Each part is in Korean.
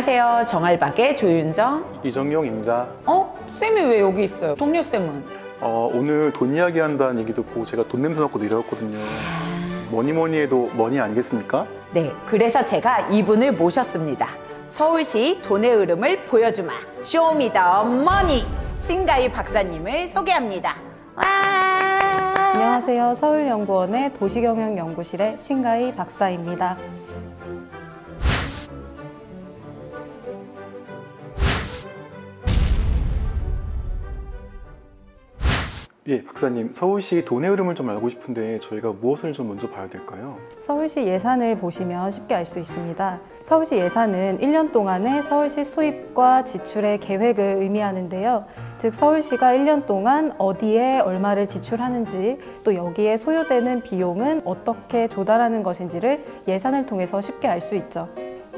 안녕하세요. 정알박의 조윤정, 이정용입니다. 쌤이 왜 여기 있어요? 동료쌤은? 오늘 돈 이야기 한다는 얘기 듣고 제가 돈 냄새 맡고 내려왔거든요. 뭐니 해도 머니 아니겠습니까? 네, 그래서 제가 이분을 모셨습니다. 서울시 돈의 흐름을 보여주마 쇼미더머니 신가희 박사님을 소개합니다. 와! 안녕하세요. 서울연구원의 도시경영연구실의 신가희 박사입니다. 예, 박사님, 서울시 돈의 흐름을 좀 알고 싶은데 저희가 무엇을 좀 먼저 봐야 될까요? 서울시 예산을 보시면 쉽게 알 수 있습니다. 서울시 예산은 1년 동안의 서울시 수입과 지출의 계획을 의미하는데요. 즉 서울시가 1년 동안 어디에 얼마를 지출하는지, 또 여기에 소요되는 비용은 어떻게 조달하는 것인지를 예산을 통해서 쉽게 알 수 있죠.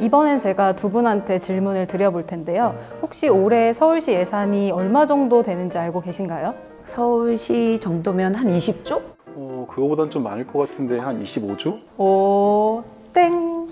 이번엔 제가 두 분한테 질문을 드려볼 텐데요. 혹시 올해 서울시 예산이 얼마 정도 되는지 알고 계신가요? 서울시 정도면 한 20조? 그거보단 좀 많을 것 같은데 한 25조? 오, 땡!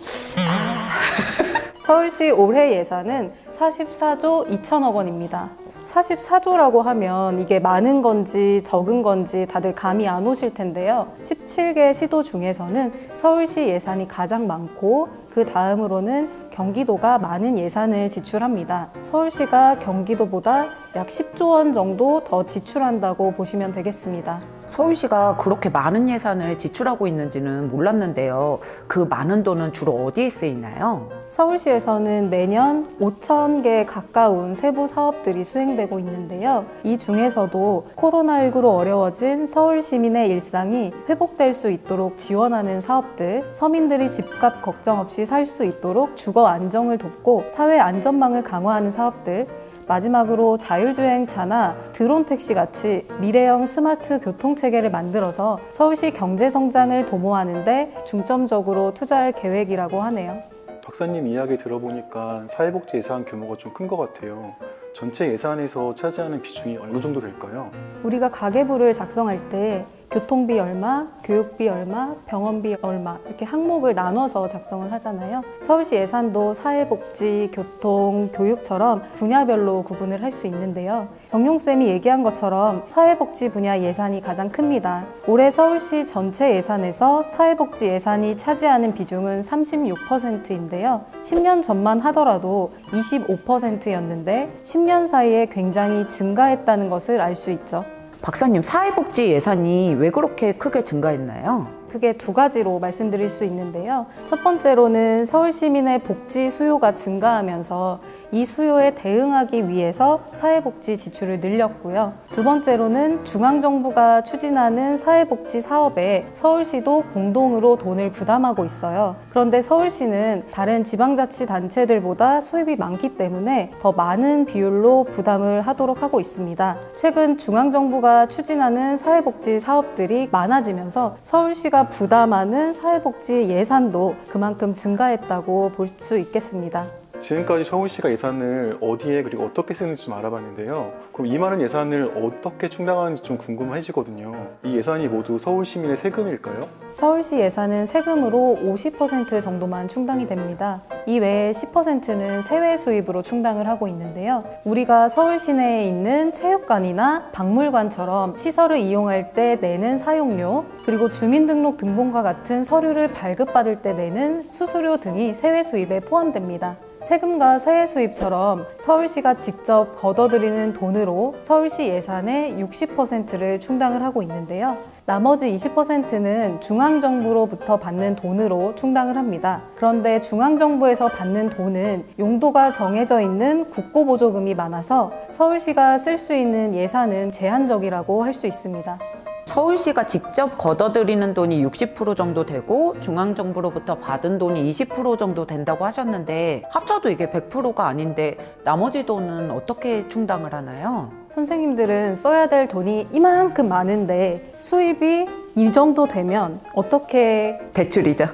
서울시 올해 예산은 44조 2천억 원입니다. 44조라고 하면 이게 많은 건지 적은 건지 다들 감이 안 오실 텐데요. 17개 시도 중에서는 서울시 예산이 가장 많고 그 다음으로는 경기도가 많은 예산을 지출합니다. 서울시가 경기도보다 약 10조 원 정도 더 지출한다고 보시면 되겠습니다. 서울시가 그렇게 많은 예산을 지출하고 있는지는 몰랐는데요. 그 많은 돈은 주로 어디에 쓰이나요? 서울시에서는 매년 5,000개 가까운 세부 사업들이 수행되고 있는데요. 이 중에서도 코로나19로 어려워진 서울 시민의 일상이 회복될 수 있도록 지원하는 사업들, 서민들이 집값 걱정 없이 살 수 있도록 주거 안정을 돕고 사회 안전망을 강화하는 사업들, 마지막으로 자율주행차나 드론 택시 같이 미래형 스마트 교통체계를 만들어서 서울시 경제성장을 도모하는 데 중점적으로 투자할 계획이라고 하네요. 박사님 이야기 들어보니까 사회복지 예산 규모가 좀 큰 것 같아요. 전체 예산에서 차지하는 비중이 어느 정도 될까요? 우리가 가계부를 작성할 때 교통비 얼마, 교육비 얼마, 병원비 얼마 이렇게 항목을 나눠서 작성을 하잖아요. 서울시 예산도 사회복지, 교통, 교육처럼 분야별로 구분을 할 수 있는데요. 정용쌤이 얘기한 것처럼 사회복지 분야 예산이 가장 큽니다. 올해 서울시 전체 예산에서 사회복지 예산이 차지하는 비중은 36%인데요. 10년 전만 하더라도 25%였는데 10년 사이에 굉장히 증가했다는 것을 알 수 있죠. 박사님, 사회복지 예산이 왜 그렇게 크게 증가했나요? 크게 두 가지로 말씀드릴 수 있는데요. 첫 번째로는 서울 시민의 복지 수요가 증가하면서 이 수요에 대응하기 위해서 사회복지 지출을 늘렸고요. 두 번째로는 중앙정부가 추진하는 사회복지 사업에 서울시도 공동으로 돈을 부담하고 있어요. 그런데 서울시는 다른 지방자치단체들보다 수입이 많기 때문에 더 많은 비율로 부담을 하도록 하고 있습니다. 최근 중앙정부가 추진하는 사회복지 사업들이 많아지면서 서울시가 부담하는 사회복지 예산도 그만큼 증가했다고 볼 수 있겠습니다. 지금까지 서울시가 예산을 어디에 그리고 어떻게 쓰는지 좀 알아봤는데요. 그럼 이 많은 예산을 어떻게 충당하는지 좀 궁금해지거든요. 이 예산이 모두 서울 시민의 세금일까요? 서울시 예산은 세금으로 50% 정도만 충당이 됩니다. 이 외에 10%는 세외 수입으로 충당을 하고 있는데요. 우리가 서울 시내에 있는 체육관이나 박물관처럼 시설을 이용할 때 내는 사용료, 그리고 주민등록 등본과 같은 서류를 발급받을 때 내는 수수료 등이 세외 수입에 포함됩니다. 세금과 세외 수입처럼 서울시가 직접 걷어들이는 돈으로 서울시 예산의 60%를 충당을 하고 있는데요. 나머지 20%는 중앙정부로부터 받는 돈으로 충당을 합니다. 그런데 중앙정부에서 받는 돈은 용도가 정해져 있는 국고보조금이 많아서 서울시가 쓸 수 있는 예산은 제한적이라고 할 수 있습니다. 서울시가 직접 걷어들이는 돈이 60% 정도 되고 중앙정부로부터 받은 돈이 20% 정도 된다고 하셨는데 합쳐도 이게 100%가 아닌데 나머지 돈은 어떻게 충당을 하나요? 선생님들은 써야 될 돈이 이만큼 많은데 수입이 이 정도 되면 어떻게 대출이죠.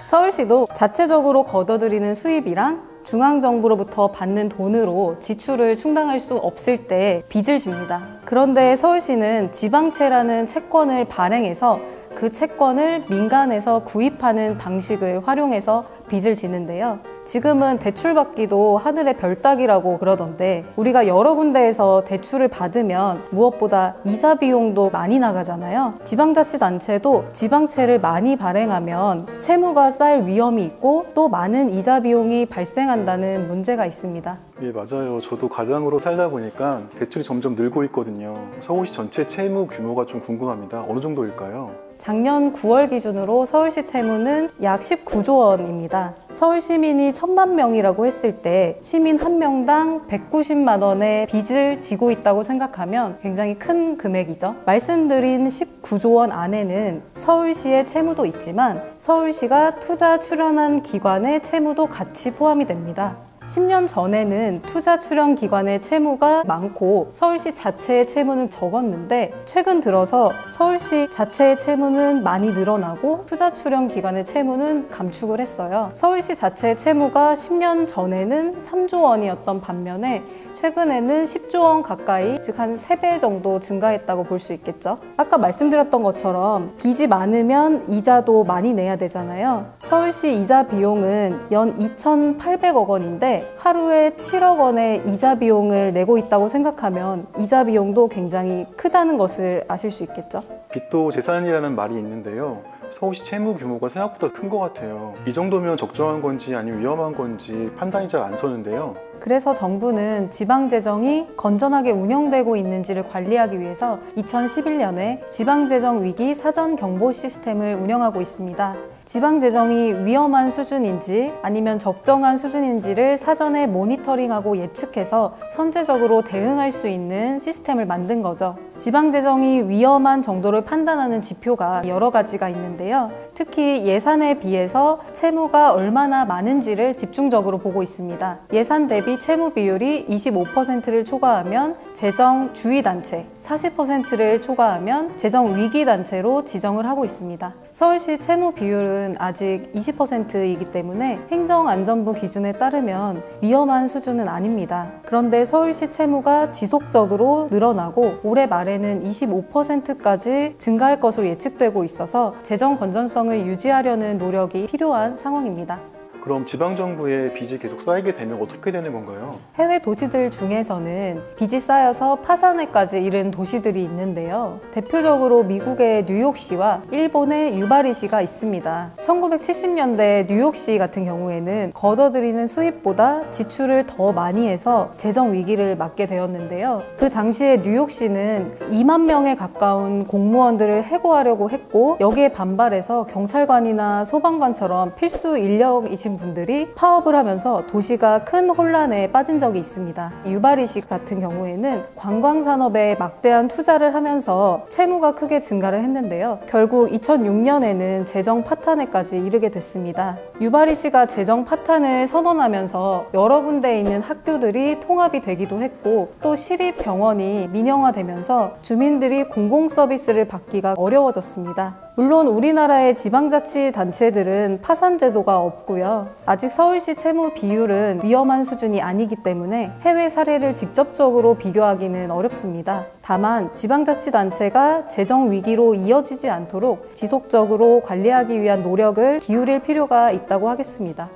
서울시도 자체적으로 걷어들이는 수입이랑 중앙정부로부터 받는 돈으로 지출을 충당할 수 없을 때 빚을 집니다. 그런데 서울시는 지방채라는 채권을 발행해서 그 채권을 민간에서 구입하는 방식을 활용해서 빚을 지는데요. 지금은 대출받기도 하늘의 별 따기라고 그러던데 우리가 여러 군데에서 대출을 받으면 무엇보다 이자 비용도 많이 나가잖아요. 지방자치단체도 지방채를 많이 발행하면 채무가 쌓일 위험이 있고 또 많은 이자 비용이 발생한다는 문제가 있습니다. 예, 맞아요. 저도 가장으로 살다 보니까 대출이 점점 늘고 있거든요. 서울시 전체 채무 규모가 좀 궁금합니다. 어느 정도일까요? 작년 9월 기준으로 서울시 채무는 약 19조 원입니다. 서울 시민이 1,000만 명이라고 했을 때 시민 한 명당 190만 원의 빚을 지고 있다고 생각하면 굉장히 큰 금액이죠. 말씀드린 19조 원 안에는 서울시의 채무도 있지만 서울시가 투자 출연한 기관의 채무도 같이 포함이 됩니다. 10년 전에는 투자 출연 기관의 채무가 많고 서울시 자체의 채무는 적었는데 최근 들어서 서울시 자체의 채무는 많이 늘어나고 투자 출연 기관의 채무는 감축을 했어요. 서울시 자체의 채무가 10년 전에는 3조 원이었던 반면에 최근에는 10조 원 가까이, 즉 한 3배 정도 증가했다고 볼 수 있겠죠. 아까 말씀드렸던 것처럼 빚이 많으면 이자도 많이 내야 되잖아요. 서울시 이자 비용은 연 2,800억 원인데 하루에 7억 원의 이자 비용을 내고 있다고 생각하면 이자 비용도 굉장히 크다는 것을 아실 수 있겠죠. 빚도 재산이라는 말이 있는데요. 서울시 채무 규모가 생각보다 큰 것 같아요. 이 정도면 적정한 건지 아니면 위험한 건지 판단이 잘 안 서는데요. 그래서 정부는 지방재정이 건전하게 운영되고 있는지를 관리하기 위해서 2011년에 지방재정위기 사전경보 시스템을 운영하고 있습니다. 지방재정이 위험한 수준인지 아니면 적정한 수준인지를 사전에 모니터링하고 예측해서 선제적으로 대응할 수 있는 시스템을 만든 거죠. 지방재정이 위험한 정도를 판단하는 지표가 여러 가지가 있는데요. 특히 예산에 비해서 채무가 얼마나 많은지를 집중적으로 보고 있습니다. 예산 대비 채무 비율이 25%를 초과하면 재정 주의단체, 40%를 초과하면 재정 위기단체로 지정을 하고 있습니다. 서울시 채무 비율은 아직 20%이기 때문에 행정안전부 기준에 따르면 위험한 수준은 아닙니다. 그런데 서울시 채무가 지속적으로 늘어나고 올해 말에는 25%까지 증가할 것으로 예측되고 있어서 재정 건전성을 유지하려는 노력이 필요한 상황입니다. 그럼 지방정부에 빚이 계속 쌓이게 되면 어떻게 되는 건가요? 해외 도시들 중에서는 빚이 쌓여서 파산에까지 이른 도시들이 있는데요. 대표적으로 미국의 뉴욕시와 일본의 유바리시가 있습니다. 1970년대 뉴욕시 같은 경우에는 걷어들이는 수입보다 지출을 더 많이 해서 재정 위기를 맞게 되었는데요. 그 당시에 뉴욕시는 2만 명에 가까운 공무원들을 해고하려고 했고 여기에 반발해서 경찰관이나 소방관처럼 필수 인력이신 분들이 파업을 하면서 도시가 큰 혼란에 빠진 적이 있습니다. 유바리시 같은 경우에는 관광산업에 막대한 투자를 하면서 채무가 크게 증가를 했는데요. 결국 2006년에는 재정 파탄에까지 이르게 됐습니다. 유바리시가 재정 파탄을 선언하면서 여러 군데에 있는 학교들이 통합이 되기도 했고 또 시립병원이 민영화되면서 주민들이 공공서비스를 받기가 어려워졌습니다. 물론 우리나라의 지방자치단체들은 파산제도가 없고요. 아직 서울시 채무 비율은 위험한 수준이 아니기 때문에 해외 사례를 직접적으로 비교하기는 어렵습니다. 다만 지방자치단체가 재정 위기로 이어지지 않도록 지속적으로 관리하기 위한 노력을 기울일 필요가 있다고 하겠습니다.